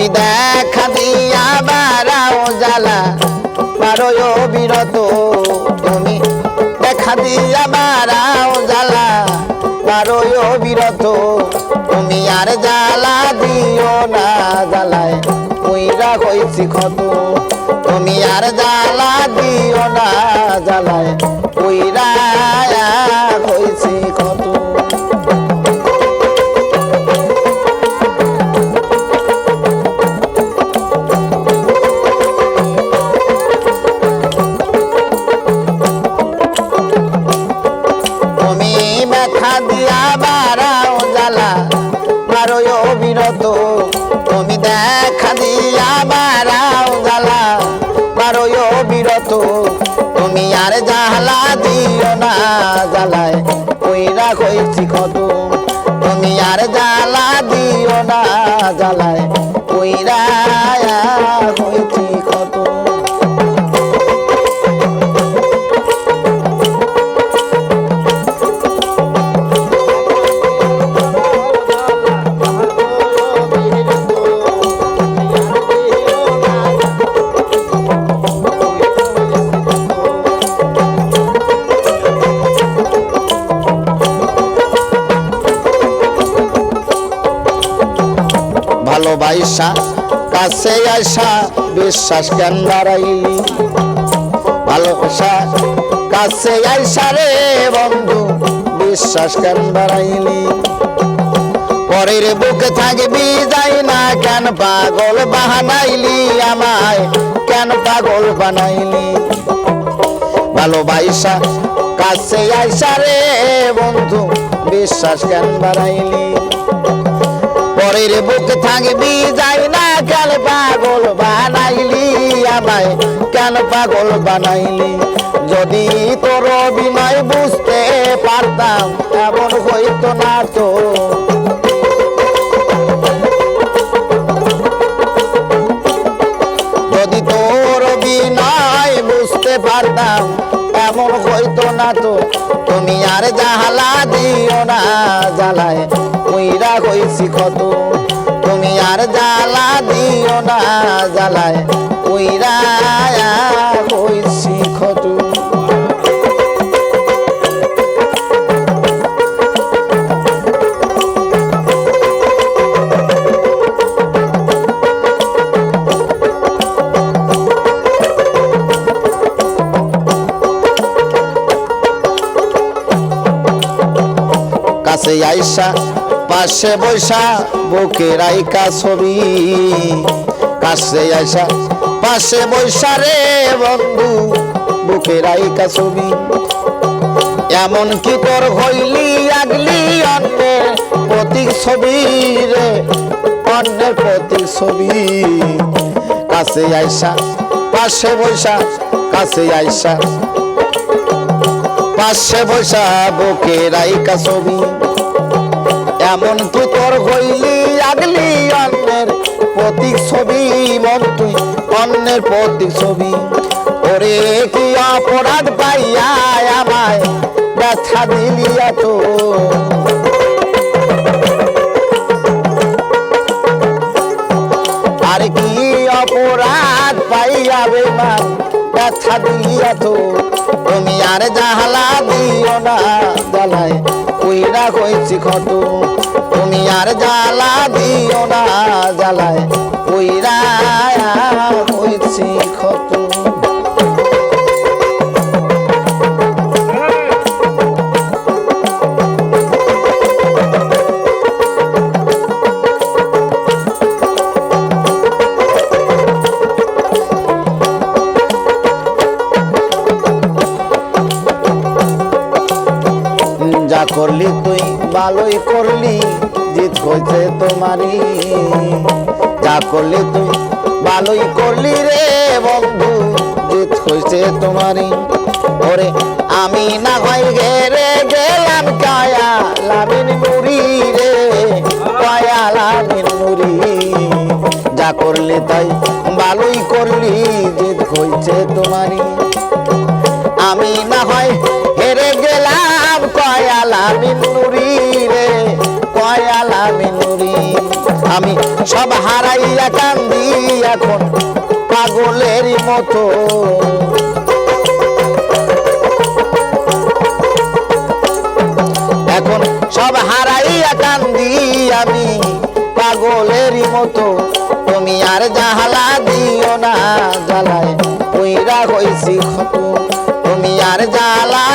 তুমি দেখা দিয়া বাড়াও জ্বালা পারো বিরত তুমি দেখা দিয়া বাড়াও জ্বালা পারো বিরত তুমি আর জ্বালা দিও না জ্বালায় কইরা হইছি ক্ষত তুমি আর জ্বালা দিও না জ্বালায় কইরা হইছি ক্ষত বিরত তুমি দেখা দিয়া বাড়াও জ্বালা পারো বিরত তুমি আর জ্বালা দিও না জ্বালায় কইরা হইছি ক্ষত তুমি আর জ্বালা দিও না জ্বালায় কইরা হইছি ক্ষত ভালোবাসা কাছে আসা বিশ্বাস কেন বাড়াইলি ভালোবাসা কাছে আসা রে বন্ধু বিশ্বাস কেন বাড়াইলি পরের বুকে থাকবি যাই না কেন পাগল বানাইলি আমায় কেন পাগল বানাইলি ভালোবাসা কাছে আসা রে বন্ধু বিশ্বাস কেন বাড়াইলি পরের বুকে থাকবি যাই না কেন পাগল বানাইলি আমায় কেন পাগল বানাইলি যদি তোর অভিনয় বুঝতে পারতাম এমন হইতো না তো যদি তোর অভিনয় বুঝতে পারতাম এমন হইতো না তো তুমি আর জ্বালা দিও না জ্বালায় কইরা হইছি ক্ষত তুমি আর জ্বালা দিও না জ্বালায় কইরা হইছি ক্ষত কাছে আইসা পাশে বৈশা বুকে রাইকা ছবি কাছে আইসা পাশে বৈশা রে বন্ধু বুকে রাইকা ছবি এমন কি তোর হইলি আগলি অন্যের প্রতীক ছবি রে অন্যের প্রতীক ছবি কাছে আইসা পাশে বৈশা কাছে আইসা পাশে বৈশা বুকে রাইকা ছবি এমন কি তোর হইলি আগলি অন্যের প্রতীক ছবি মন তুই অন্যের প্রতীক ছবি ওরে কি অপরাধ পাইয়া আমায় ব্যথা দিলি এত আর কি অপরাধ পাইয়া বেমান ব্যথা দিলি এত তুমি আর জ্বালা দিও না জ্বালায় কইরা হইছি ক্ষত তুমি আর জ্বালা দিও না জ্বালায় কইরা হইছি ক্ষত যা করলি তুই ভালোই করলি জিত হইছে তোমারই যা করলি তুই ভালোই করলি রে বন্ধু জিত হইছে তোমারই ওরে আমি না হয় ঘেরে গেলাম কায়া লামিন নুরি রে কায়া লামিন নুরি যা করলি তাই ভালোই করলি জিত হইছে তোমারই আমি না হয় হেরে গেলাম কয়ালা মিনুরি রে কয়ালা মিনুরি আমি সব হারাইয়া কান্দি এখন পাগলের মতো এখন সব হারাইয়া কান্দি আমি পাগলের মতো তুমি আর জাহালা দিও না জ্বালায় কইরা হইছি ক্ষত তুমি আর জ্বালা